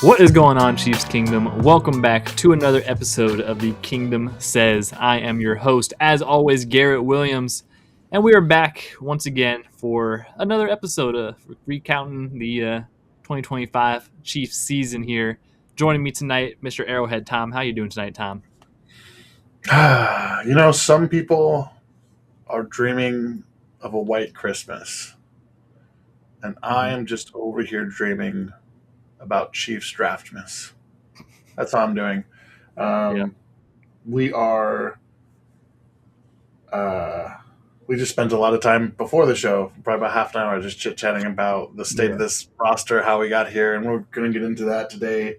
What is going on, Chiefs Kingdom? Welcome back to another episode of the Kingdom Says. I am your host, as always, Garrett Williams, and we are back once again for another episode of recounting the 2025 Chiefs season here. Joining me tonight, Mr. Arrowhead Tom. How you doing tonight, Tom? Some people are dreaming of a white Christmas, and I am just over here dreaming about Chiefs draftmas. That's how I'm doing. Yeah. We are. We just spent a lot of time before the show, probably about half an hour, just chit chatting about the state of this roster, how we got here, and we're going to get into that today.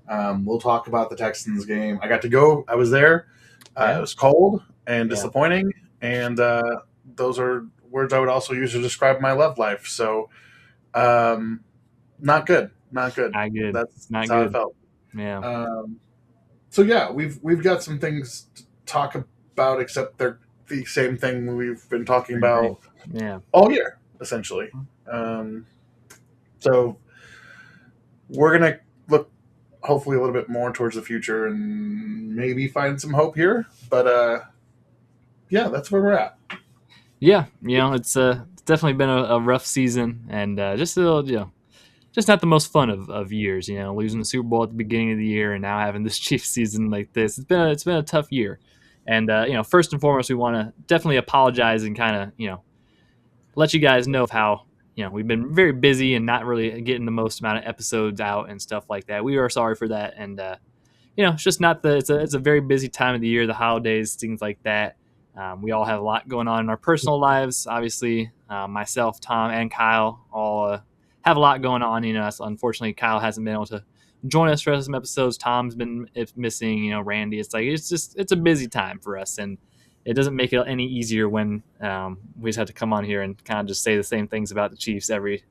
We'll talk about the Texans game. I got to go. I was there. It was cold and disappointing, and those are words I would also use to describe my love life. So, not good. Not good. That's not how good. I felt. Yeah. We've got some things to talk about, except they're the same thing we've been talking about all year, essentially. So we're gonna look hopefully a little bit more towards the future and maybe find some hope here. But that's where we're at. Yeah, it's definitely been a rough season, and just a little, just not the most fun of years. Losing the Super Bowl at the beginning of the year, and now having this Chiefs season like this. It's been a tough year, and first and foremost, we want to definitely apologize and kind of let you guys know of how we've been very busy and not really getting the most amount of episodes out and stuff like that. We are sorry for that, and it's just not it's a very busy time of the year, the holidays, things like that. We all have a lot going on in our personal lives. Obviously, myself, Tom, and Kyle all have a lot going on. So unfortunately, Kyle hasn't been able to join us for some episodes. Tom's been missing. Randy. It's a busy time for us, and it doesn't make it any easier when we just have to come on here and kind of just say the same things about the Chiefs every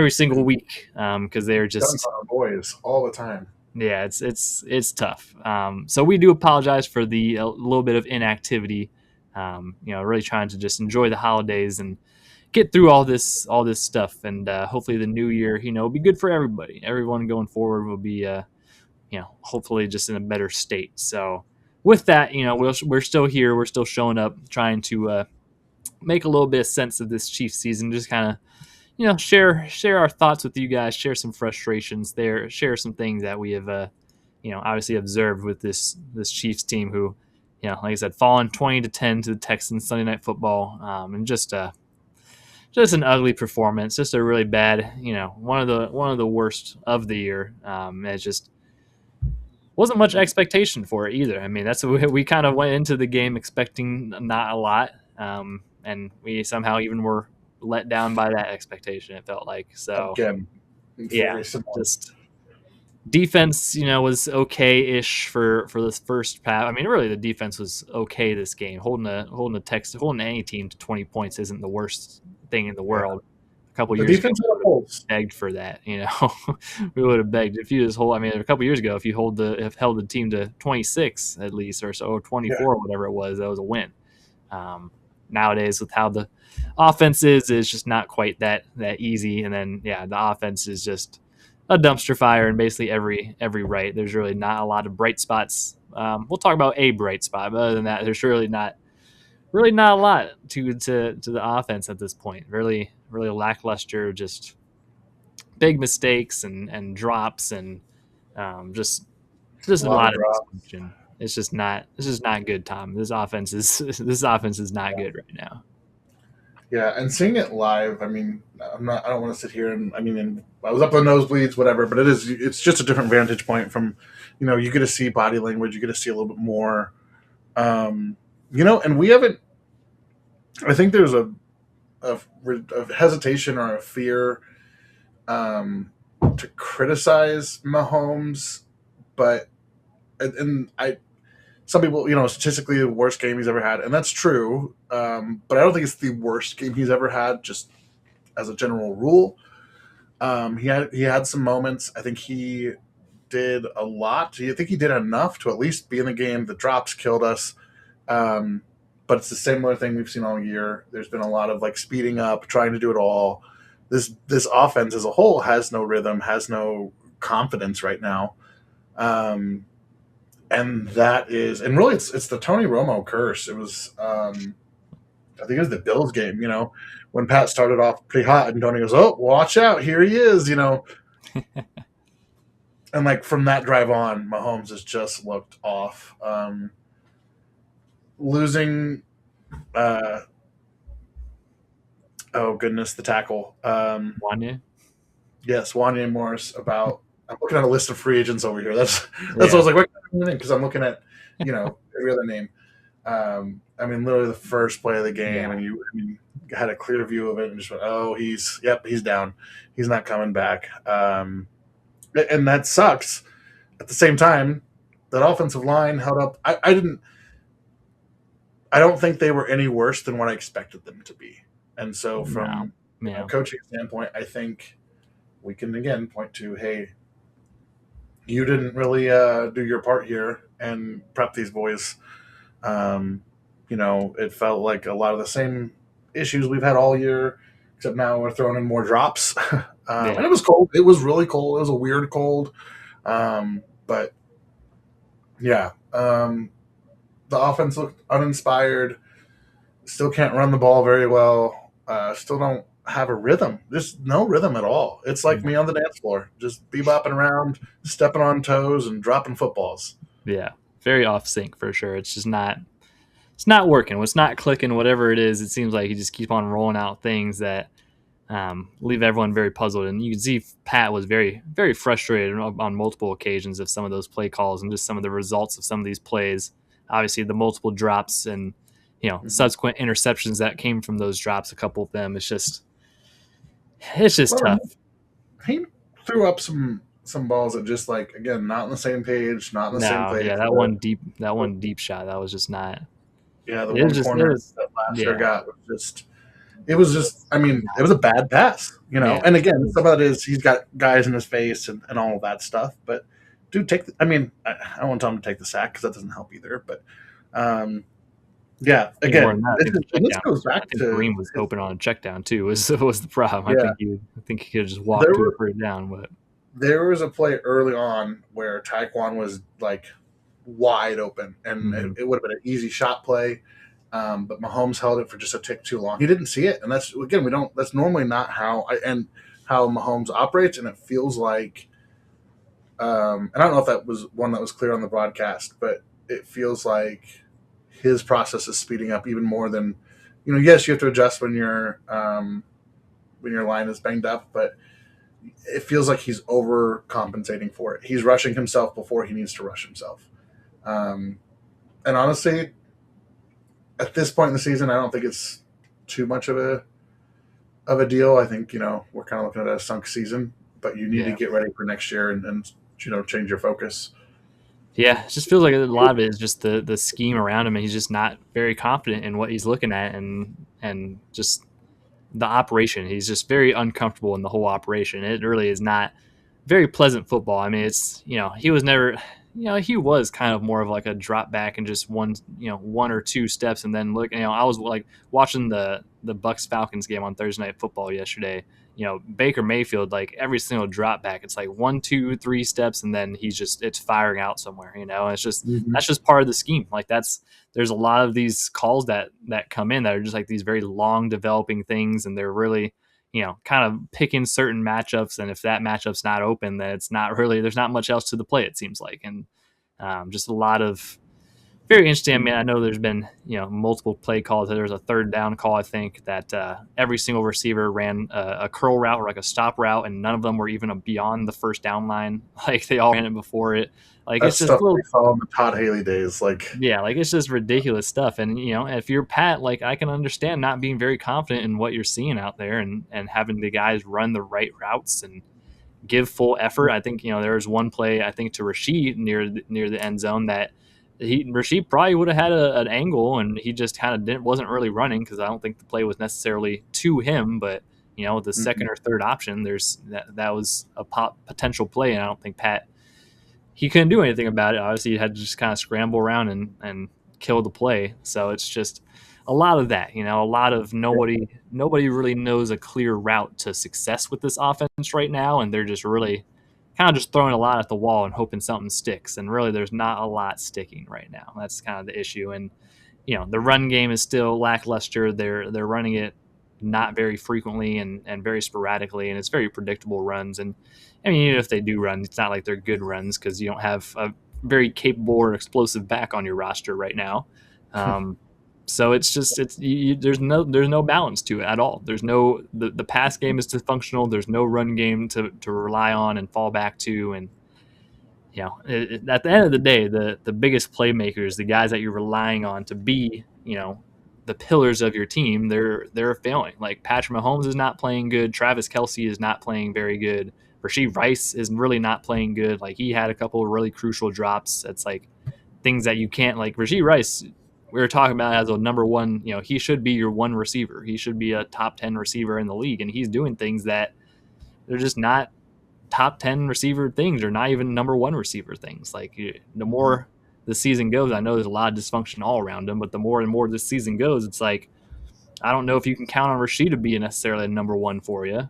single week because they're just our boys all the time. Yeah, it's tough. So we do apologize for the a little bit of inactivity. Really trying to just enjoy the holidays and get through all this stuff, and hopefully the new year, will be good for everybody. Everyone going forward will be, hopefully just in a better state. So with that, we're still here. We're still showing up, trying to make a little bit of sense of this Chiefs season. Just kind of, share our thoughts with you guys, share some frustrations there, share some things that we have, obviously observed with this Chiefs team who, like I said, fallen 20-10 to the Texans Sunday Night Football, and just an ugly performance, just a really bad, one of the worst of the year. It just wasn't much expectation for it either. I mean, that's we kind of went into the game expecting not a lot, and we somehow even were let down by that expectation. It felt like so. Again, just defense, was okay-ish for this first half. I mean, really, the defense was okay this game. Holding any team to 20 points isn't the worst thing in the world. A couple years ago, we would have begged for that. We would have begged if you just hold. I mean, a couple years ago, if you held the team to 26 at least, or so, or 24, or whatever it was, that was a win. Nowadays, with how the offense is just not quite that easy. And then the offense is just a dumpster fire in basically every right. There's really not a lot of bright spots. We'll talk about a bright spot, but other than that, there's really not a lot to the offense at this point. Really lackluster, just big mistakes and drops and just a lot of dysfunction. It's just not good, Tom. This offense is not good right now. Yeah, and seeing it live, I mean, I don't want to sit here and I was up on nosebleeds, whatever, but it's just a different vantage point from, you get to see body language, you get to see a little bit more, and we haven't. I think there's a hesitation or a fear to criticize Mahomes, but some people, statistically the worst game he's ever had, and that's true. But I don't think it's the worst game he's ever had, just as a general rule. He had some moments. I think he did a lot. I think he did enough to at least be in the game. The drops killed us. But it's a similar thing we've seen all year. There's been a lot of speeding up, trying to do it all. This offense as a whole has no rhythm, has no confidence right now. Um, and that is, and really, it's the Tony Romo curse. It was, I think it was the Bills game. When Pat started off pretty hot, and Tony goes, "Oh, watch out! Here he is!" And like from that drive on, Mahomes has just looked off. Losing, uh, oh goodness, the tackle. Wanya. Yes, Wanya Morris. I'm looking at a list of free agents over here. That's what I Yeah. was like, what kind of name? Because I'm looking at every other name. I mean, literally the first play of the game, Yeah. and you had a clear view of it, and just went, "Oh, he's down. He's not coming back." And that sucks. At the same time, that offensive line held up. I don't think they were any worse than what I expected them to be. And so, No. from a Yeah. coaching standpoint, I think we can again point to, hey, you didn't really do your part here and prep these boys. Um, it felt like a lot of the same issues we've had all year, except now we're throwing in more drops. And Yeah. it was cold. It was really cold. It was a weird cold. But yeah, the offense looked uninspired. Still can't run the ball very well. Still don't have a rhythm. Just no rhythm at all. It's like me on the dance floor, just bebopping around, stepping on toes, and dropping footballs. Yeah. Very off sync for sure. It's just not. It's not working. It's not clicking. Whatever it is, it seems like he just keeps on rolling out things that leave everyone very puzzled. And you can see Pat was very, very frustrated on multiple occasions of some of those play calls and just some of the results of some of these plays. Obviously, the multiple drops and Mm-hmm. subsequent interceptions that came from those drops. A couple of them. It's just Well, tough. he threw up some balls that just like again not on the same page, not on the same No, page. yeah, that one deep shot, that was just not. Yeah, the It was one just, it corner was, that Lasher yeah, got was just it was just I mean, it was a bad pass. yeah, And again, some of it is he's got guys in his face and all of that stuff. But dude, I mean, I don't want to tell him to take the sack because that doesn't help either. But yeah, I think more than again, that. I think the check this down. goes back I think to Kareem was open on a check down too. Was the problem? I yeah. think he could have just walked There to a were first down, but there was a play early on where Taekwon was like wide open, and mhm, it would have been an easy shot play. But Mahomes held it for just a tick too long. He didn't see it, and that's again we don't. That's normally not how Mahomes operates, and it feels like. And I don't know if that was one that was clear on the broadcast, but it feels like his process is speeding up even more than. Yes, you have to adjust when your line is banged up, but it feels like he's overcompensating for it. He's rushing himself before he needs to rush himself. Um, and honestly, at this point in the season, I don't think it's too much of a deal. I think we're kind of looking at a sunk season, but you need to yeah, get ready for next year and change your focus. yeah. It just feels like a lot of it is just the scheme around him, and he's just not very confident in what he's looking at, and just the operation. He's just very uncomfortable in the whole operation. It really is not very pleasant football. I mean, it's he was never he was kind of more of like a drop back and just one or two steps and then look. I was like watching the Bucks Falcons game on Thursday Night Football yesterday. Baker Mayfield, like every single drop back, it's like 1, 2, 3 steps and then it's firing out somewhere. And it's just Mm-hmm. that's just part of the scheme. Like there's a lot of these calls that come in that are just like these very long developing things, and they're really kind of picking certain matchups. And if that matchup's not open, then it's not really, there's not much else to the play, it seems like. And just a lot of very interesting. I mean, I know there's been, multiple play calls. There was a third down call, I think, that every single receiver ran a curl route or like a stop route, and none of them were even beyond the first down line. Like they all ran it before it. Like That's it's just stuff we little, saw in the Todd Haley days. Like, yeah, like it's just ridiculous stuff. And if you're Pat, like I can understand not being very confident in what you're seeing out there, and having the guys run the right routes and give full effort. I think there was one play I think to Rashid near the end zone that Rashid probably would have had an angle, and he just kind of didn't wasn't really running because I don't think the play was necessarily to him, but the mhm. second or third option, there's that was a potential play, and I don't think Pat he couldn't do anything about it. Obviously, he had to just kind of scramble around and kill the play. So it's just a lot of that, a lot of nobody really knows a clear route to success with this offense right now, and they're just really kind of just throwing a lot at the wall and hoping something sticks. And really, there's not a lot sticking right now. That's kind of the issue. And the run game is still lackluster. They're running it not very frequently and very sporadically, and it's very predictable runs. And I mean, even if they do run, it's not like they're good runs because you don't have a very capable or explosive back on your roster right now. Um, so it's just there's no balance to it at all. There's no the pass game is dysfunctional. There's no run game to rely on and fall back to. And at the end of the day, the biggest playmakers, the guys that you're relying on to be, the pillars of your team, they're failing. Like Patrick Mahomes is not playing good. Travis Kelce is not playing very good. Rasheed Rice is really not playing good. Like he had a couple of really crucial drops. It's like things that you can't like. Rasheed Rice, we were talking about as a number one. He should be your one receiver. He should be a top 10 receiver in the league, and he's doing things that they're just not top 10 receiver things or not even number one receiver things. Like the more the season goes, I know there's a lot of dysfunction all around him, but the more and more this season goes, it's like, I don't know if you can count on Rasheed to be necessarily a number one for you.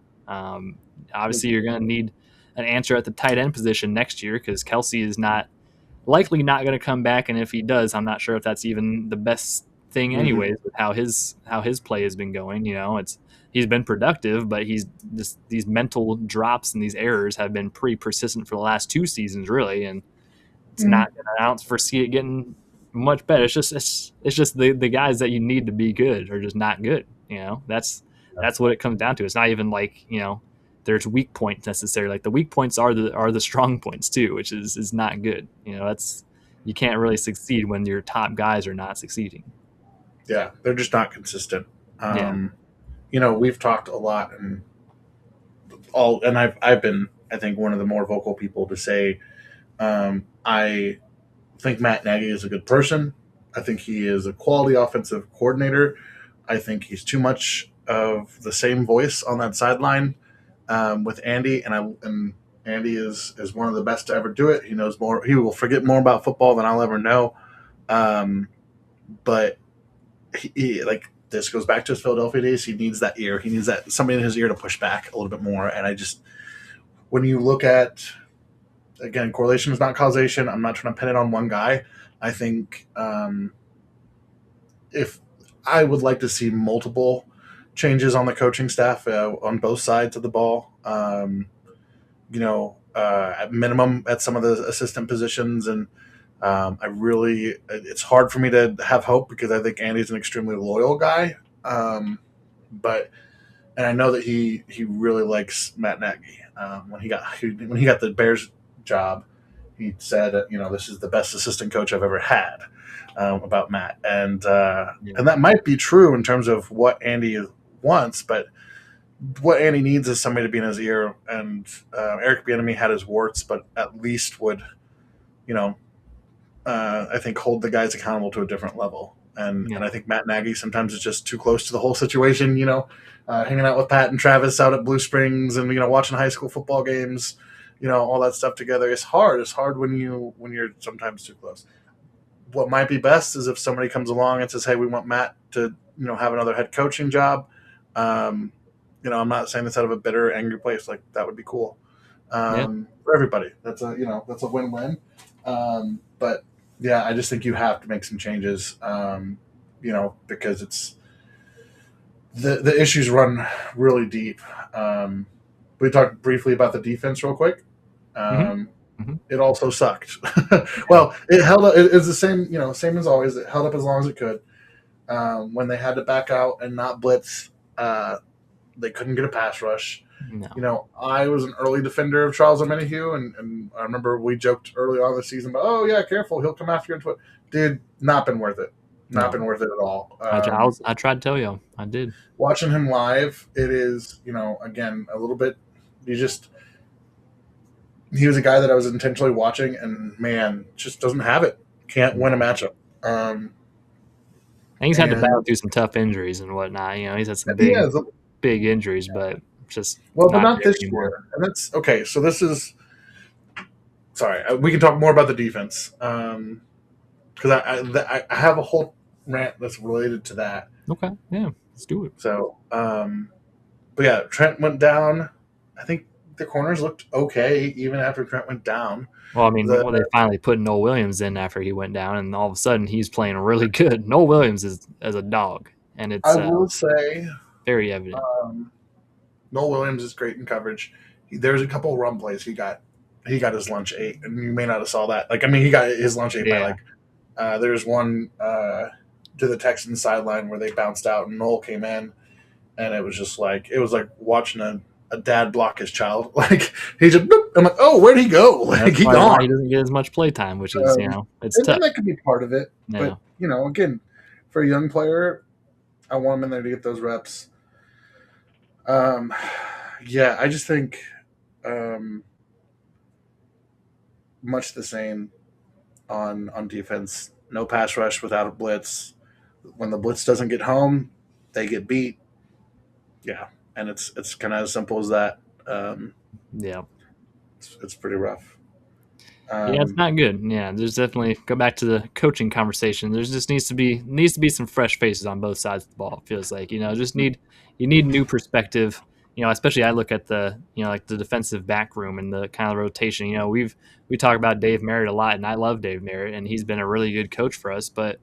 Obviously, you're going to need an answer at the tight end position next year because Kelce is likely not going to come back. And if he does, I'm not sure if that's even the best thing anyways with how his play has been going. He's been productive, but he's just these mental drops and these errors have been pretty persistent for the last 2 seasons, really. And it's not. I don't foresee it getting much better. It's just the guys that you need to be good are just not good. That's what it comes down to. It's not even like there's weak points necessarily. Like the weak points are the strong points too, which is not good. You can't really succeed when your top guys are not succeeding. Yeah, they're just not consistent. Yeah. We've talked a lot and I've been, I think, one of the more vocal people to say, I think Matt Nagy is a good person. I think he is a quality offensive coordinator. I think he's too much of the same voice on that sideline with Andy, and Andy is one of the best to ever do it. He knows more. He will forget more about football than I'll ever know. But like this goes back to his Philadelphia days. He needs that ear. He needs that somebody in his ear to push back a little bit more. And when you look at, again, correlation is not causation. I'm not trying to pin it on one guy. I think if I would like to see multiple changes on the coaching staff on both sides of the ball. At minimum at some of the assistant positions, and it's hard for me to have hope because I think Andy's an extremely loyal guy. And I know that he really likes Matt Nagy. When he got the Bears job, he said, this is the best assistant coach I've ever had about Matt, and that might be true in terms of what Andy wants, but what Andy needs is somebody to be in his ear. And Eric Bieniemy had his warts, but at least would, I think, hold the guys accountable to a different level. And I think Matt Nagy sometimes is just too close to the whole situation. Hanging out with Pat and Travis out at Blue Springs, and watching high school football games, all that stuff together. It's hard. It's hard when you're sometimes too close. What might be best is if somebody comes along and says, "Hey, we want Matt to have another head coaching job." I'm not saying this out of a bitter, angry place. Like that would be cool for everybody. That's a win-win. But yeah, I just think you have to make some changes. Because it's the issues run really deep. We talked briefly about the defense real quick. It also sucked. Well, it held up. It's the same, same as always. It held up as long as it could. When they had to back out and not blitz, they couldn't get a pass rush. No. I was an early defender of Charles Omenihu, and I remember we joked early on in the season about, oh, yeah, careful, he'll come after you. Dude, not been worth it. Not been worth it at all. I tried to tell you. I did. Watching him live, it is, again, a little bit, he was a guy that I was intentionally watching, and, man, just doesn't have it. Can't win a matchup. And he's had to battle through some tough injuries and whatnot. He's had some big injuries, but just but not this year. And that's okay. So this is sorry. We can talk more about the defense because I have a whole rant that's related to that. Okay, yeah, let's do it. So, but yeah, Trent went down. I think the corners looked okay even after Trent went down. Well, I mean, The when they finally put Noel Williams in after he went down, and all of a sudden he's playing really good. Noel Williams is as a dog, and I it's will say, very evident. um, Noel Williams is great in coverage. There's a couple of run plays he got his lunch ate, and you may not have saw that. Like, I mean, he got his lunch ate by Yeah, like there's one to the Texans sideline where they bounced out and Noel came in, and it was just like it was like watching a dad block his child. Like he just, boop, I'm like, oh, where'd he go? and that's Like he probably why gone. he doesn't get as much play time, which is it's And tough. that could be part of it. Yeah, But again, for a young player, I want him in there to get those reps. Um, yeah, I just think um, much the same on defense. No pass rush without a blitz. When the blitz doesn't get home, they get beat. Yeah, and it's kind of as simple as that. Um, yeah. it's pretty rough. Yeah, it's Um, not good. Yeah, there's definitely go back to the coaching conversation. There's just needs to be some fresh faces on both sides of the ball. It feels like just need new perspective. Especially I look at the like the defensive back room and the kind of rotation. We talk about Dave Merritt a lot, and I love Dave Merritt, and he's been a really good coach for us. But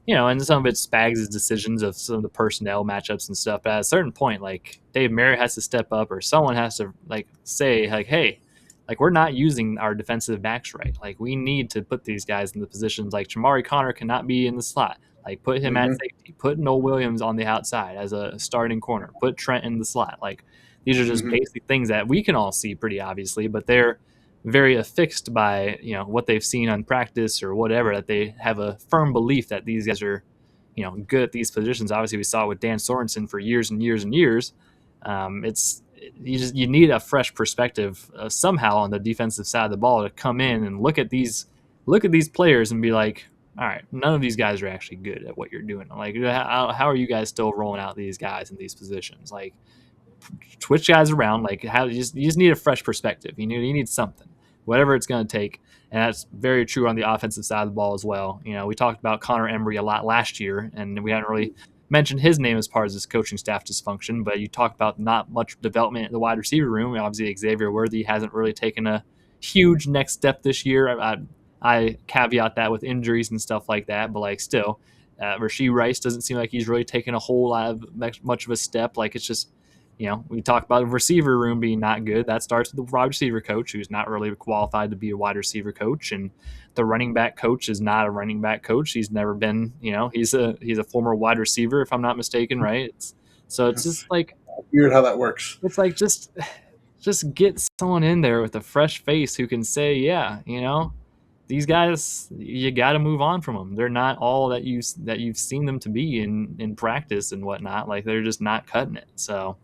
and some of it's Spags' decisions of some of the personnel matchups and stuff. But at a certain point, like Dave Merritt has to step up, or someone has to like say like, hey, like we're not using our defensive backs right. Like we need to put these guys in the positions. Like Jamari Connor cannot be in the slot. Like put him at mhm, safety. Put Noel Williams on the outside as a starting corner. Put Trent in the slot. Like these are just mhm, basic things that we can all see pretty obviously, but they're very affixed by what they've seen on practice or whatever. That they have a firm belief that these guys are good at these positions. Obviously, we saw it with Dan Sorensen for years and years and years. It's you need a fresh perspective somehow on the defensive side of the ball to come in and look at these players and be like, all right, none of these guys are actually good at what you're doing. Like, how are you guys still rolling out these guys in these positions? Like, switch guys around. Like, how you just need a fresh perspective. You need something, whatever it's going to take. And that's very true on the offensive side of the ball as well. We talked about Connor Emery a lot last year, and we hadn't really mentioned his name as part of this coaching staff dysfunction. But you talked about not much development in the wide receiver room. Obviously, Xavier Worthy hasn't really taken a huge next step this year. I caveat that with injuries and stuff like that, but like still, Rashee Rice doesn't seem like he's really taken a whole lot of much of a step. Like it's just we talk about the receiver room being not good. That starts with the wide receiver coach, who's not really qualified to be a wide receiver coach, and the running back coach is not a running back coach. He's never been, he's a former wide receiver, if I'm not mistaken, right? So it's It's just like weird how that works. it's like just get someone in there with a fresh face who can say, yeah, these guys, you got to move on from them. They're not all that you've seen them to be in practice and whatnot. Like they're just not cutting it. So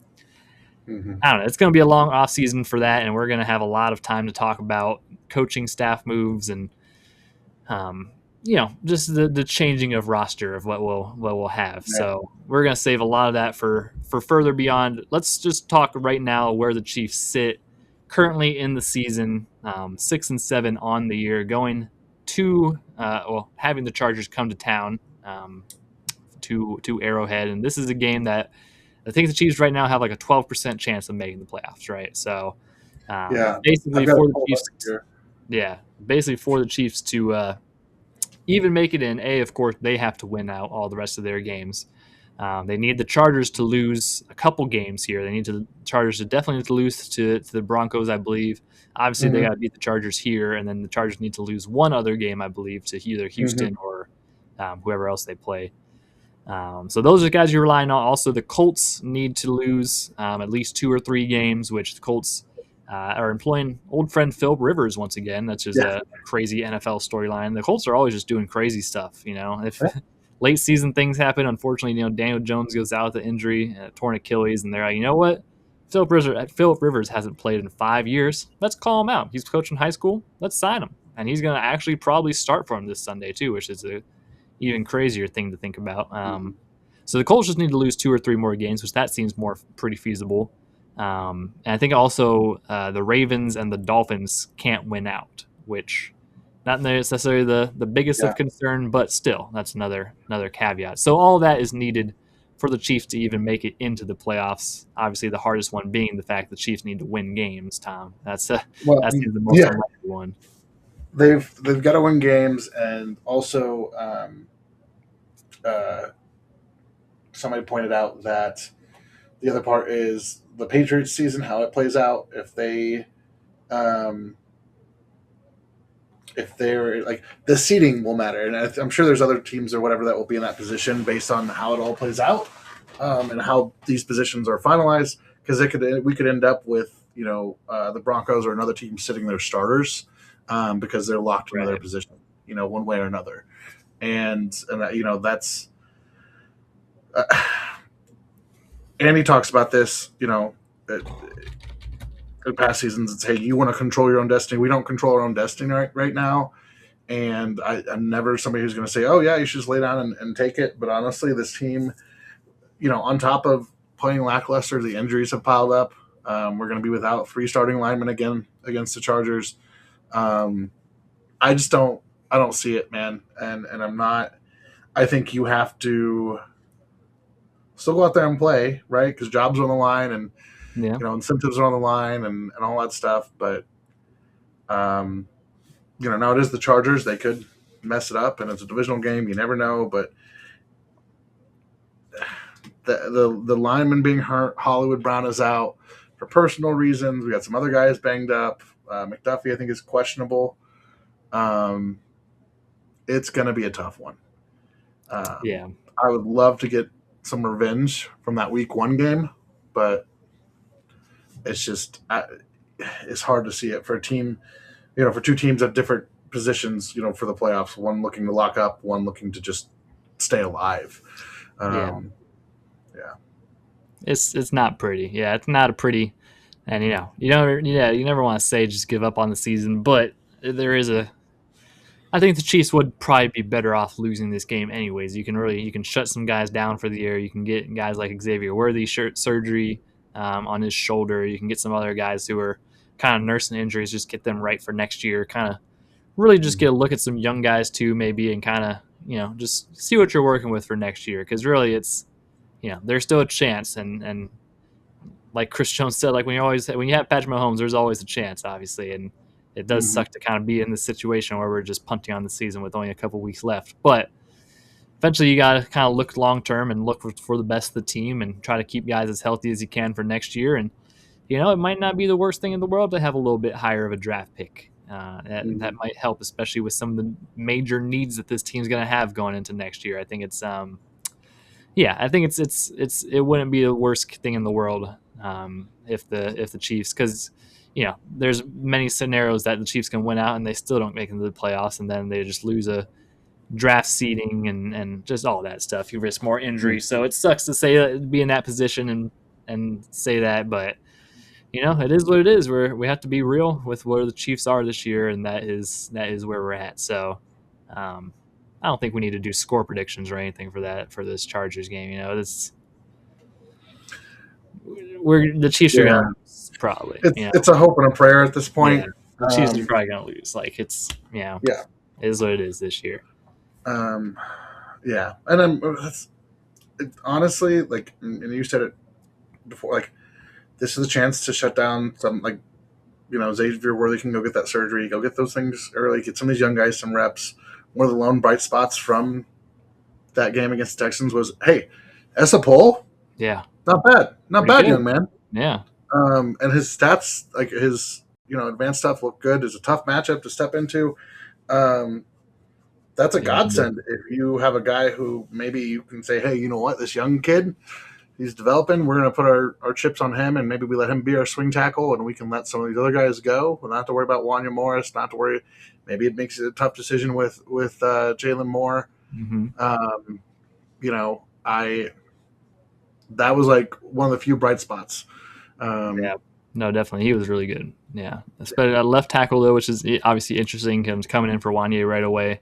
Hmm. I don't know. It's going to be a long off season for that, and we're going to have a lot of time to talk about coaching staff moves and um, just the changing of roster of what we'll have. Yeah. So we're going to save a lot of that for further beyond. Let's just talk right now where the Chiefs sit currently in the season, 6-7 on the year, going to having the Chargers come to town to Arrowhead, and this is a game that I think the Chiefs right now have like a 12% chance of making the playoffs, right? So Yeah. I've basically got it for the pulled up Chiefs, here. yeah, basically for the Chiefs to even make it in, of course, they have to win out all the rest of their games. They need the Chargers to lose a couple games here. Chargers to definitely need to lose to the Broncos, I believe. Obviously, they Hmm. got to beat the Chargers here, and then the Chargers need to lose one other game, I believe, to either Hmm. Houston or whoever else they play. So those are the guys you're relying on. Also, the Colts need to lose at least 2 or 3 games, which the Colts are employing old friend Philip Rivers once again. That's just Yeah. a crazy NFL storyline. The Colts are always just doing crazy stuff. If late season things happen, unfortunately, Daniel Jones goes out with an injury, torn Achilles, and they're like, you know what? Philip Rivers hasn't played in 5 years. Let's call him out. He's coaching high school. Let's sign him, and he's going to actually probably start for him this Sunday too, which is a even crazier thing to think about. So the Colts just need to lose 2 or 3 more games, which that seems more pretty feasible. And I think also the Ravens and the Dolphins can't win out, which not necessarily the biggest Yeah. of concern, but still that's another caveat. So all that is needed for the Chiefs to even make it into the playoffs. Obviously, the hardest one being the fact the Chiefs need to win games. Tom, Well, that seems the most yeah, unlikely one. they've got to win games, and also uh, somebody pointed out that the other part is the Patriots season, how it plays out. Um, if they're like the seeding will matter, and I'm sure there's other teams or whatever that will be in that position based on how it all plays out, and how these positions are finalized. Because we could end up with the Broncos or another team sitting their starters because they're locked into their Right. position, one way or another, and that's. Uh, Andy talks about this, in past seasons. It's, hey, you want to control your own destiny. We don't control our own destiny right now. And I'm never somebody who's going to say, oh, yeah, you should just lay down and take it. But honestly, this team, on top of playing lackluster, the injuries have piled up. We're going to be without 3 starting linemen again against the Chargers. Um, I don't see it, man. And I'm not, I think you have to still go out there and play, right? Because jobs are on the line, and Yeah. incentives are on the line, and all that stuff. But um, now it is the Chargers. They could mess it up, and it's a divisional game. You never know. But the lineman being hurt, Hollywood Brown is out for personal reasons. We got some other guys banged up. McDuffie, I think, is questionable. Um, it's going to be a tough one. Yeah. I would love to get some revenge from that Week 1 game, but it's just it's hard to see it for a team, for 2 teams at different positions, for the playoffs. One looking to lock up, one looking to just stay alive. Yeah. Yeah. It's not pretty. Yeah, it's not a pretty. And you never want to say just give up on the season, but there is a. I think the Chiefs would probably be better off losing this game anyways. You can shut some guys down for the year. You can get guys like Xavier Worthy surgery on his shoulder. You can get some other guys who are kind of nursing injuries, just get them right for next year. Kind of really just get a look at some young guys too, maybe, and kind of just see what you're working with for next year. Because really, it's there's still a chance, and like Chris Jones said, like when you have Patrick Mahomes, there's always a chance, obviously, and it does Mm-hmm. suck to kind of be in this situation where we're just punting on the season with only a couple weeks left. But eventually, you got to kind of look long term and look for the best of the team and try to keep guys as healthy as you can for next year. And it might not be the worst thing in the world to have a little bit higher of a draft pick. That Mm-hmm. might help, especially with some of the major needs that this team's going to have going into next year. I think it's I think it wouldn't be the worst thing in the world if the Chiefs, because there's many scenarios that the Chiefs can win out and they still don't make it into the playoffs, and then they just lose a draft seeding and just all that stuff. You risk more injury, so it sucks to say that, be in that position and say that, but it is what it is. We have to be real with where the Chiefs are this year, and that is where we're at. So. Um, I don't think we need to do score predictions or anything for this Chargers game. The Chiefs are Yeah. gonna lose probably. It's a hope and a prayer at this Yeah, point. the Chiefs are probably gonna lose. Like Yeah. it is what it is this year. Um, yeah. And honestly, like, and you said it before, like, this is a chance to shut down some, like, Xavier Worthy can go get that surgery, go get those things early, get some of these young guys some reps. One of the lone bright spots from that game against the Texans was, hey, Essa Pohl, Yeah, not bad. Not pretty bad, good. young man. Yeah, And his stats, like his, advanced stuff look good. It's a tough matchup to step into. Um, that's a yeah, godsend if you have a guy who maybe you can say, hey, you know what, this young kid, he's developing. We're going to put our chips on him, and maybe we let him be our swing tackle, and we can let some of these other guys go. We'll not have to worry about Wanya Morris. Not to worry. Maybe it makes it a tough decision with Jalen Moore. hmm You know, I that was like one of the few bright spots. yeah. No, definitely, he was really good. Yeah, especially at left tackle though, which is obviously interesting. Him coming in for Wanye right away.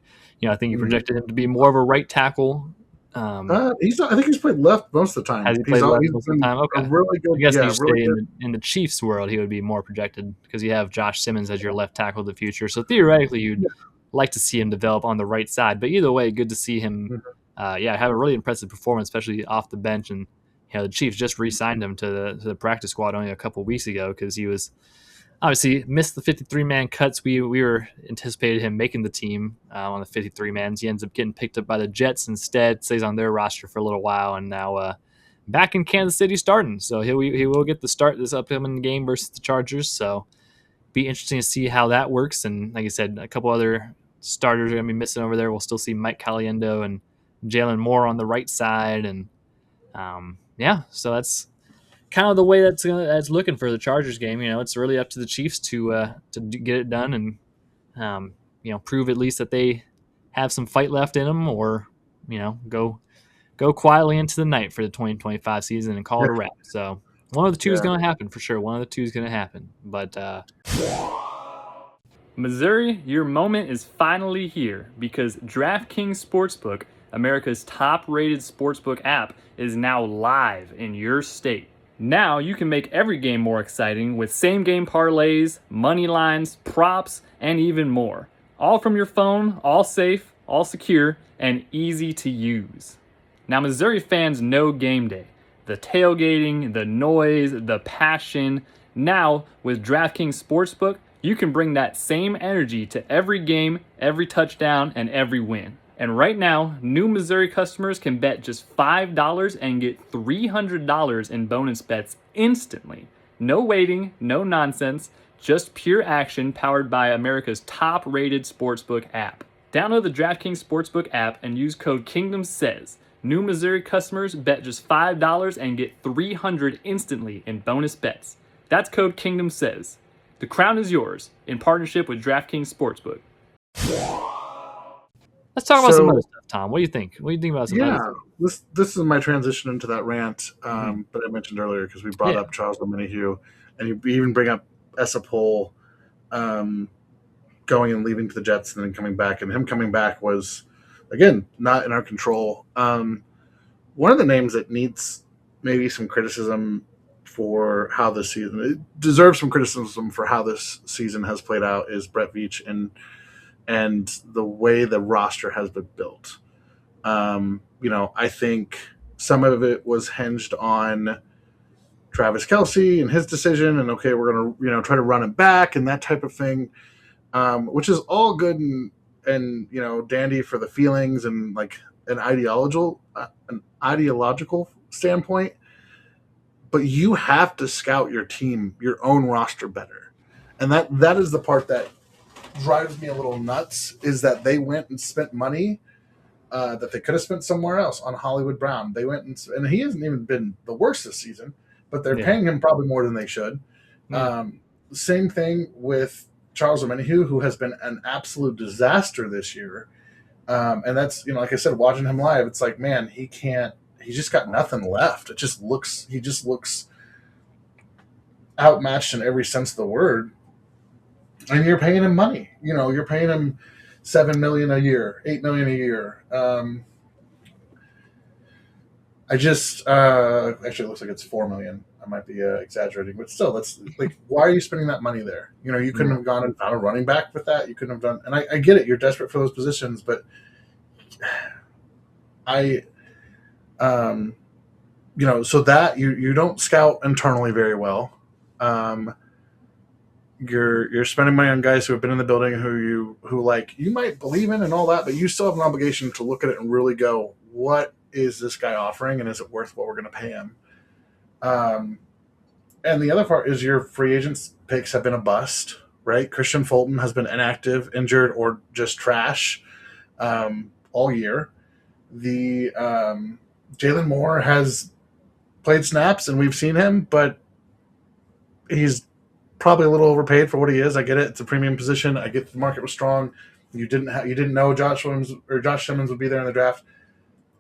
I think you Mhm. projected him to be more of a right tackle. He's not, I think he's played left most of the time. Has he played left He's most of the been time? a Okay. really I good, guess yeah, you really say good. in the Chiefs world, he would be more projected because you have Josh Simmons as your left tackle of the future. So theoretically, you'd Yeah. like to see him develop on the right side. But either way, good to see him Mhm. have a really impressive performance, especially off the bench. And the Chiefs just re-signed him to the practice squad only a couple weeks ago because he was obviously missed the 53-man cuts. We were anticipated him making the team on the 53-mans. He ends up getting picked up by the Jets instead, stays on their roster for a little while, and now back in Kansas City starting. So he will get the start this upcoming game versus the Chargers. So be interesting to see how that works. And like I said, a couple other starters are going to be missing over there. We'll still see Mike Caliendo and Jalen Moore on the right side. And so that's kind of the way that's looking for the Chargers game. It's really up to the Chiefs to get it done and prove at least that they have some fight left in them, or go quietly into the night for the 2025 season and call it a wrap. So one of the two is going to happen for sure. One of the two is going to happen. But Missouri, your moment is finally here because DraftKings Sportsbook, America's top-rated sportsbook app, is now live in your state. Now you can make every game more exciting with same-game parlays, money lines, props, and even more. All from your phone, all safe, all secure, and easy to use. Now Missouri fans know game day. The tailgating, the noise, the passion. Now with DraftKings Sportsbook, you can bring that same energy to every game, every touchdown, and every win. And right now, new Missouri customers can bet just $5 and get $300 in bonus bets instantly. No waiting, no nonsense, just pure action powered by America's top-rated sportsbook app. Download the DraftKings Sportsbook app and use code KingdomSays. New Missouri customers bet just $5 and get $300 instantly in bonus bets. That's code KingdomSays. The crown is yours in partnership with DraftKings Sportsbook. Let's talk about some other stuff, Tom. What do you think? What do you think about some other stuff? This is my transition into that rant that I mentioned earlier because we brought up Charles Omenihu, and you even bring up Essapol going and leaving to the Jets and then coming back. And him coming back was, again, not in our control. One of the names that needs maybe some criticism for how this season, it deserves some criticism for how this season has played out, is Brett Veach and the way the roster has been built. I think some of it was hinged on Travis Kelce and his decision, and okay, we're going to try to run it back and that type of thing, which is all good and dandy for the feelings and like an ideological standpoint. But you have to scout your team, your own roster better, and that is the part that drives me a little nuts, is that they went and spent money that they could have spent somewhere else on Hollywood Brown. They went and he hasn't even been the worst this season, but they're paying him probably more than they should. Same thing with Charles Omenihu, who has been an absolute disaster this year. And that's, like I said, watching him live, it's like, man, he just got nothing left. He just looks outmatched in every sense of the word. And you're paying him money. You're paying him $7 million a year, $8 million a year. Actually, it looks like it's $4 million. I might be exaggerating, but still, that's like, why are you spending that money there? You couldn't have gone and found a running back with that. You couldn't have done, and I get it. You're desperate for those positions, but so that you don't scout internally very well. You're spending money on guys who have been in the building who you might believe in and all that, but you still have an obligation to look at it and really go, what is this guy offering, and is it worth what we're going to pay him? And the other part is your free agents picks have been a bust, right? Christian Fulton has been inactive, injured, or just trash all year. The Jalen Moore has played snaps, and we've seen him, but he's probably a little overpaid for what he is. I get it; it's a premium position. I get the market was strong. You didn't know Josh Simmons would be there in the draft.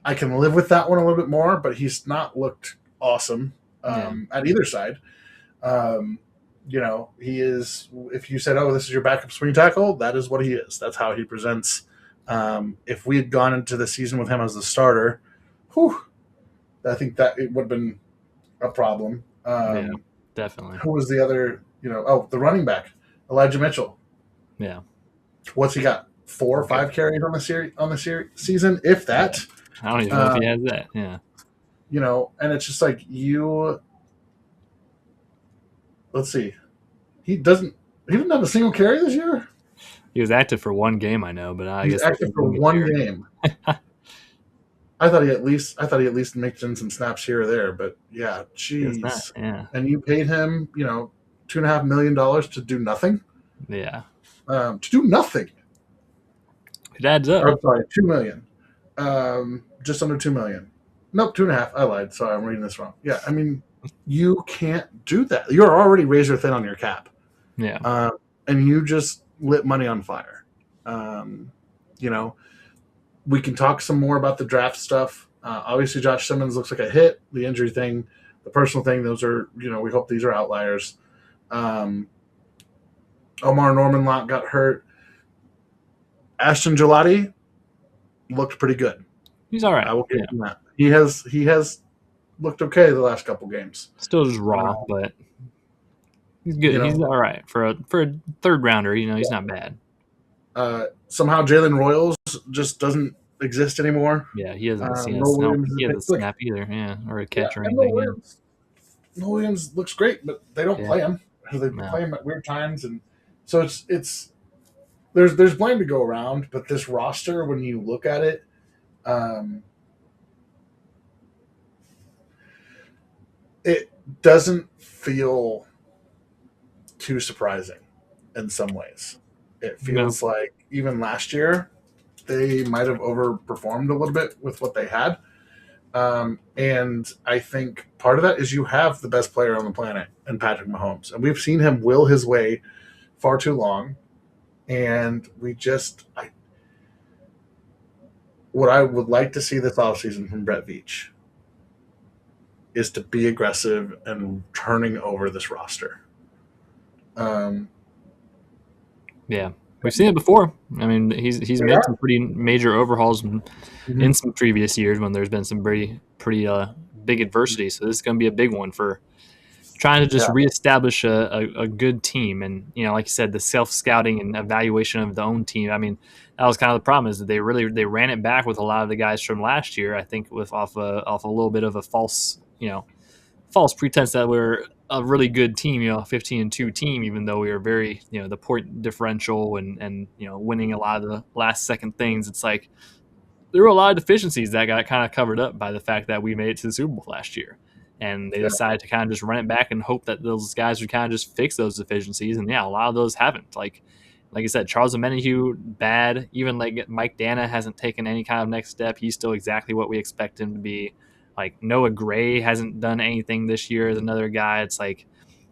I can live with that one a little bit more, but he's not looked awesome at either side. He is. If you said, "Oh, this is your backup swing tackle," that is what he is. That's how he presents. If we had gone into the season with him as the starter, I think that it would have been a problem. Definitely. Who was the other? The running back, Elijah Mitchell. Yeah. What's he got? 4 or 5 carries on the season, if that. I don't even know if he has that. Yeah. And it's just like let's see. He didn't have a single carry this year? He was active for one game, I know, but I He's guess active for one game. I thought he at least mixed in some snaps here or there, but yeah, jeez. Yeah. And you paid him, $2.5 million to do nothing? Yeah. To do nothing. It adds up. I'm sorry, $2 million. Just under $2 million. Nope, 2.5. I lied. Sorry, I'm reading this wrong. Yeah, I mean, you can't do that. You're already razor thin on your cap. Yeah. And you just lit money on fire. We can talk some more about the draft stuff. Obviously, Josh Simmons looks like a hit. The injury thing, the personal thing, those are, we hope these are outliers. Omar Norman-Lott got hurt. Ashton Gelati looked pretty good. He's all right. I will give him that. He has looked okay the last couple games. Still just raw, but he's good. He's all right for a third rounder. He's not bad. Somehow Jalen Royals just doesn't exist anymore. Yeah, he hasn't seen a snap either. Yeah, or a catch or anything. Noah Williams looks great, but they don't play him. They play him at weird times, and so it's there's blame to go around. But this roster, when you look at it, it doesn't feel too surprising in some ways. It feels like even last year they might have overperformed a little bit with what they had. And I think part of that is you have the best player on the planet in Patrick Mahomes. And we've seen him will his way far too long. And what I would like to see this offseason from Brett Veach is to be aggressive and turning over this roster. Yeah, we've seen it before. I mean, he's made some pretty major overhauls in some previous years when there's been some pretty big adversity. So this is going to be a big one for trying to just reestablish a good team. And like you said, the self-scouting and evaluation of the own team. I mean, that was kind of the problem, is that they ran it back with a lot of the guys from last year. I think off a little bit of a false pretense that we're a really good team, 15-2 team, even though we were very, the point differential and winning a lot of the last second things. It's like there were a lot of deficiencies that got kind of covered up by the fact that we made it to the Super Bowl last year. And they decided to kind of just run it back and hope that those guys would kind of just fix those deficiencies. And a lot of those haven't. Like I said, Charles Omenihu, bad. Even like Mike Dana hasn't taken any kind of next step. He's still exactly what we expect him to be. Like Noah Gray hasn't done anything this year as another guy. It's like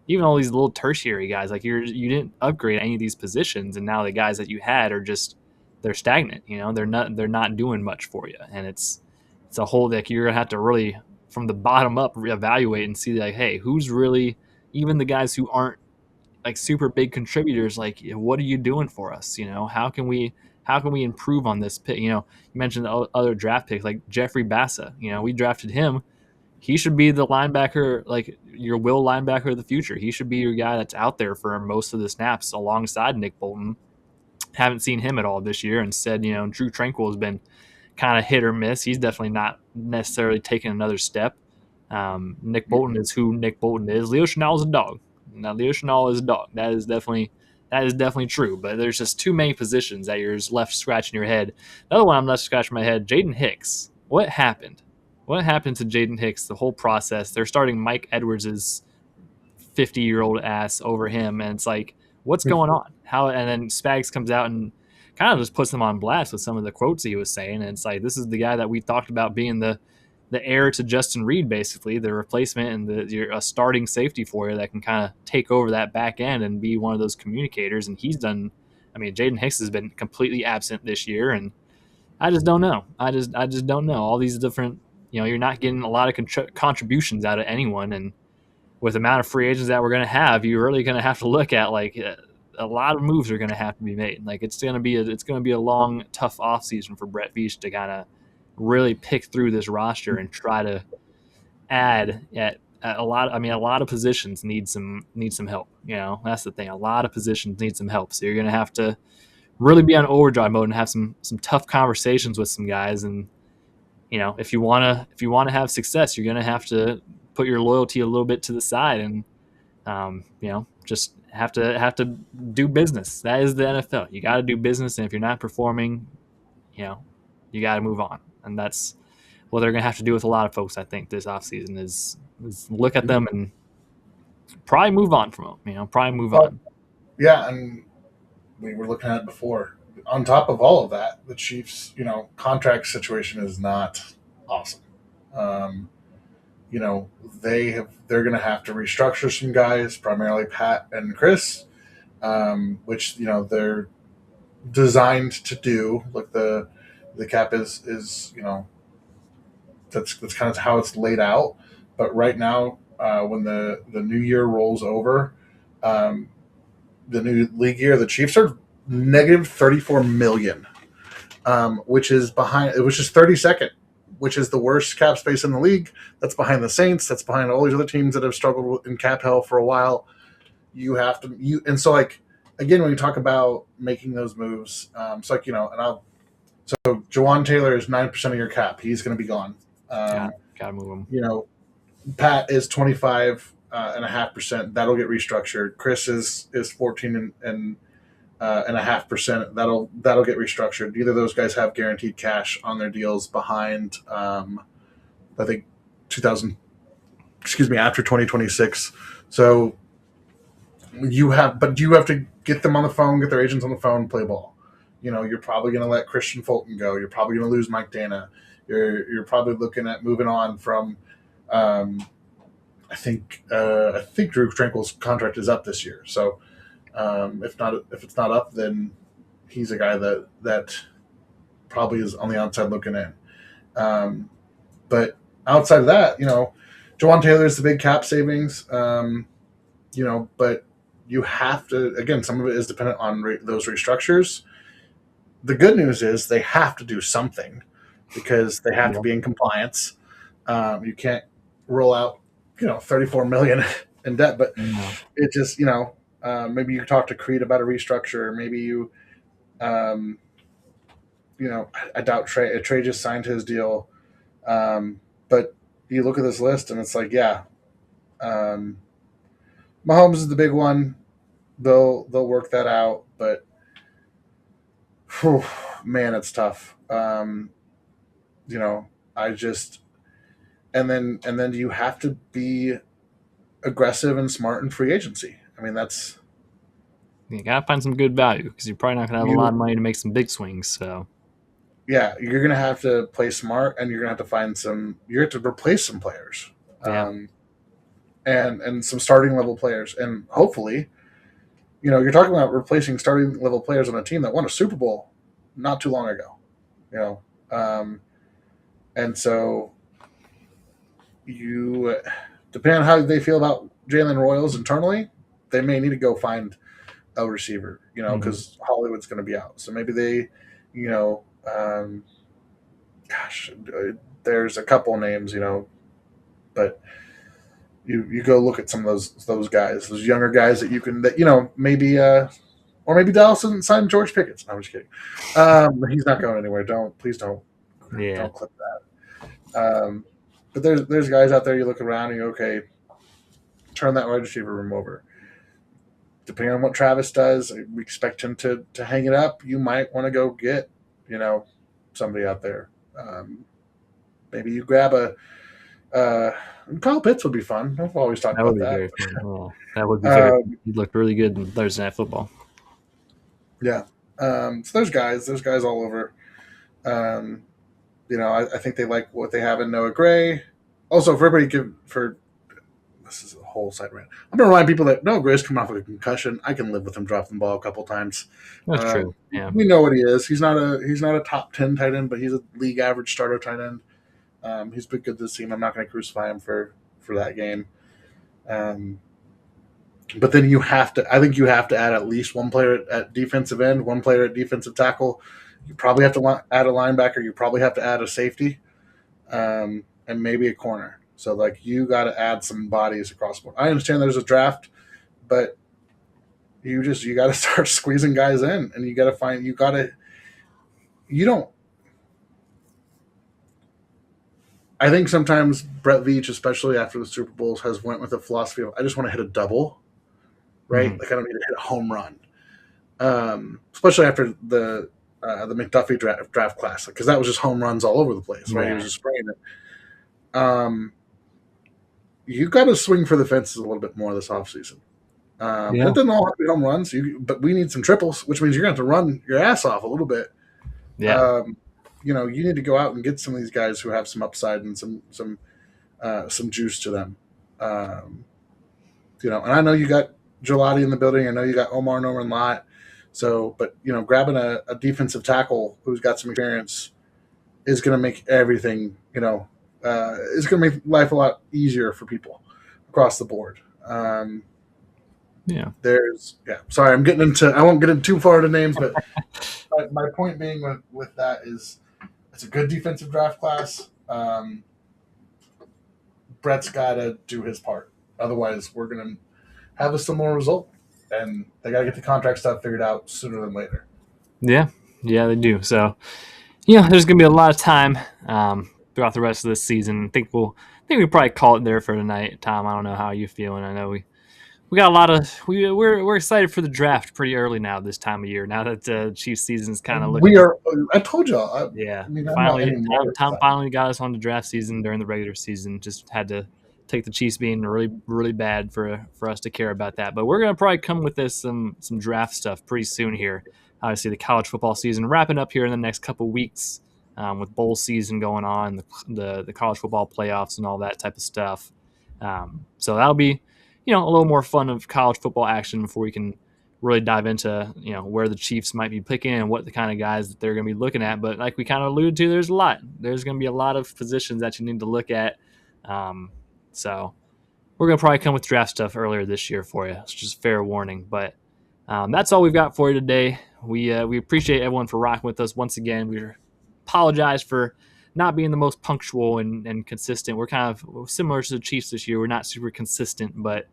even all these little tertiary guys, like you didn't upgrade any of these positions, and now the guys that you had are just they're stagnant. They're not doing much for you, and it's a whole like you're gonna have to really from the bottom up reevaluate and see like, hey, who's really even the guys who aren't like super big contributors, like what are you doing for us? How can we improve on this pick? You mentioned the other draft picks like Jeffrey Bassa. We drafted him. He should be the linebacker, like your will linebacker of the future. He should be your guy that's out there for most of the snaps alongside Nick Bolton. Haven't seen him at all this year. Instead, Drew Tranquill has been kind of hit or miss. He's definitely not necessarily taking another step. Nick Bolton is who Nick Bolton is. Leo Chenal is a dog. Now, Leo Chenal is a dog. That is definitely true, but there's just too many positions that you're just left scratching your head. Another one I'm left scratching my head, Jaden Hicks. What happened? What happened to Jaden Hicks, the whole process? They're starting Mike Edwards' 50-year-old ass over him, and it's like, what's going on? And then Spags comes out and kind of just puts him on blast with some of the quotes he was saying, and it's like, this is the guy that we talked about being the heir to Justin Reed, basically, the replacement and a starting safety for you that can kind of take over that back end and be one of those communicators. And he's done. I mean, Jaden Hicks has been completely absent this year, and I just don't know. I just don't know. All these different, you're not getting a lot of contributions out of anyone, and with the amount of free agents that we're going to have, you're really going to have to look at like a lot of moves are going to have to be made. Like it's going to be a long, tough offseason for Brett Veach to kind of really pick through this roster and try to add at a lot of positions need some help. That's the thing. A lot of positions need some help. So you're going to have to really be on overdrive mode and have some tough conversations with some guys. And if you wanna have success, you're gonna have to put your loyalty a little bit to the side, and just have to do business. That is the NFL. You got to do business, and if you're not performing, you got to move on, and that's what they're gonna have to do with a lot of folks. I think this offseason is look at them and probably move on from them. Probably move Well, on. yeah, and we were looking at it before. On top of all of that, the Chiefs, contract situation is not awesome. Um, they're going to have to restructure some guys, primarily Pat and Chris, which they're designed to do. Like the cap is that's kind of how it's laid out. But right now, when the new year rolls over, um, the new league year, the Chiefs are negative 34 million, which is 32nd, which is the worst cap space in the league. That's behind the Saints. That's behind all these other teams that have struggled in cap hell for a while. And so like again, when you talk about making those moves, it's like so Jawan Taylor is 9% of your cap. He's going to be gone. Gotta move them. Pat is 25.5%. That'll get restructured. Chris is 14.5%. That'll get restructured. Neither of those guys have guaranteed cash on their deals behind. I think 2000. Excuse me, after 2026. So you have to get them on the phone, get their agents on the phone, play ball. You're probably going to let Christian Fulton go. You're probably going to lose Mike Dana. You're probably looking at moving on from. I think Drew Tranquil's contract is up this year. So if it's not up, then he's a guy that probably is on the outside looking in. But outside of that, Jawan Taylor is the big cap savings. But you have to, again, some of it is dependent on those restructures. The good news is they have to do something because they have to be in compliance. You can't roll out, 34 million in debt, but it just, maybe you talk to Creed about a restructure. Maybe you, I doubt Trey just signed his deal. But you look at this list and it's like, Mahomes is the big one. They'll work that out, but man, it's tough. I just and then you have to be aggressive and smart in free agency. I mean, that's You gotta find some good value because you're probably not gonna have a lot of money to make some big swings. So you're gonna have to play smart, and you're gonna have to find some. You have to replace some players, and some starting level players, and hopefully, you're talking about replacing starting level players on a team that won a Super Bowl not too long ago. And so you, depending on how they feel about Jalen Royals internally, they may need to go find a receiver, because Hollywood's going to be out. So maybe they, there's a couple names, but you go look at some of those guys, those younger guys maybe, or maybe Dallas doesn't sign George Pickens. No, I'm just kidding. He's not going anywhere. Please don't clip that. But there's guys out there you look around and you okay, turn that wide receiver room over. Depending on what Travis does, we expect him to hang it up. You might want to go get, somebody out there. Maybe you grab Kyle Pitts would be fun. I've always talked about that. Very fun. Oh, that would be very. He looked really good in Thursday Night Football. Yeah. So there's guys all over. I think they like what they have in Noah Gray. Also, for everybody, this is a whole side rant. I'm gonna remind people that Noah Gray's coming off of a concussion. I can live with him dropping the ball a couple times. That's true. Yeah, we know what he is. He's not a top 10 tight end, but he's a league average starter tight end. He's been good this team. I'm not going to crucify him for that game. But then I think you have to add at least one player at defensive end, one player at defensive tackle. You probably have to add a linebacker. You probably have to add a safety, and maybe a corner. So like you got to add some bodies across the board. I understand there's a draft, but you got to start squeezing guys in, and you got to find I think sometimes Brett Veach, especially after the Super Bowls, has went with a philosophy of I just want to hit a double, right? Mhm. Like I don't need to hit a home run, especially after the McDuffie draft class, because that was just home runs all over the place, right? He was Yeah. just spraying it. You got to swing for the fences a little bit more this offseason. And Yeah. it doesn't all have to be home runs, but we need some triples, which means you're going to have to run your ass off a little bit. Yeah. You need to go out and get some of these guys who have some upside and some juice to them. And I know you got Gelati in the building. I know you got Omar Norman Lott. So, but grabbing a defensive tackle who's got some experience is going to make everything, is going to make life a lot easier for people across the board. Yeah. Sorry, I won't get into too far into names, but my point being with that is it's a good defensive draft class. Brett's got to do his part. Otherwise, we're going to have a similar result, and they got to get the contract stuff figured out sooner than later. Yeah. Yeah, they do. So, there's going to be a lot of time throughout the rest of this season. I think we probably call it there for tonight. Tom, I don't know how you feeling. I know we got a lot of we're excited for the draft pretty early now this time of year. Now that Chiefs season's kind of looking. We are. I told y'all. Yeah, I'm not finally, anymore Tom finally got us on the draft season during the regular season. Just had to take the Chiefs being really, really bad for us to care about that. But we're gonna probably come with this some draft stuff pretty soon here. Obviously, the college football season wrapping up here in the next couple weeks, with bowl season going on, the college football playoffs and all that type of stuff. So that'll be a little more fun of college football action before we can really dive into where the Chiefs might be picking and what the kind of guys that they're going to be looking at. But like we kind of alluded to, there's going to be a lot of positions that you need to look at. So we're going to probably come with draft stuff earlier this year for you. It's just fair warning. But that's all we've got for you today. We appreciate everyone for rocking with us once again. We apologize for not being the most punctual and consistent. We're kind of similar to the Chiefs this year. We're not super consistent, but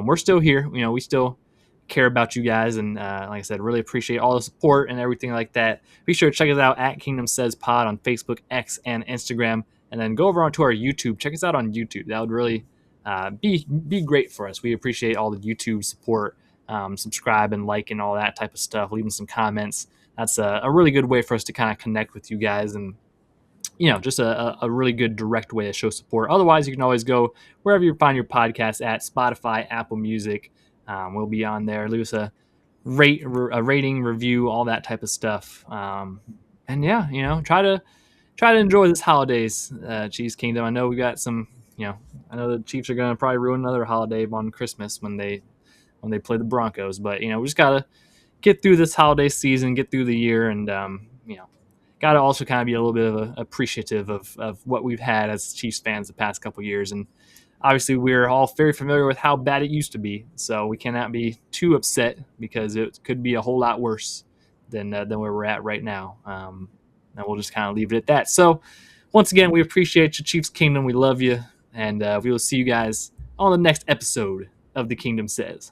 we're still here. We still care about you guys, and like I said, really appreciate all the support and everything like that. Be sure to check us out at Kingdom Says Pod on Facebook, X, and Instagram, and then go over onto our YouTube. Check us out on YouTube. That would really be great for us. We appreciate all the YouTube support. Subscribe and like and all that type of stuff. Leaving some comments. That's a really good way for us to kind of connect with you guys, and just a really good direct way to show support. Otherwise, you can always go wherever you find your podcast at Spotify, Apple Music. We'll be on there. Leave us a rating, review, all that type of stuff. And yeah, try to enjoy this holidays, Chiefs Kingdom. I know we got some. I know the Chiefs are going to probably ruin another holiday on Christmas when they play the Broncos. But we just gotta get through this holiday season, get through the year, and got to also kind of be a little bit of appreciative of what we've had as Chiefs fans the past couple years. And obviously, we're all very familiar with how bad it used to be. So we cannot be too upset because it could be a whole lot worse than where we're at right now. And we'll just kind of leave it at that. So once again, we appreciate you, Chiefs Kingdom. We love you. And we will see you guys on the next episode of The Kingdom Says.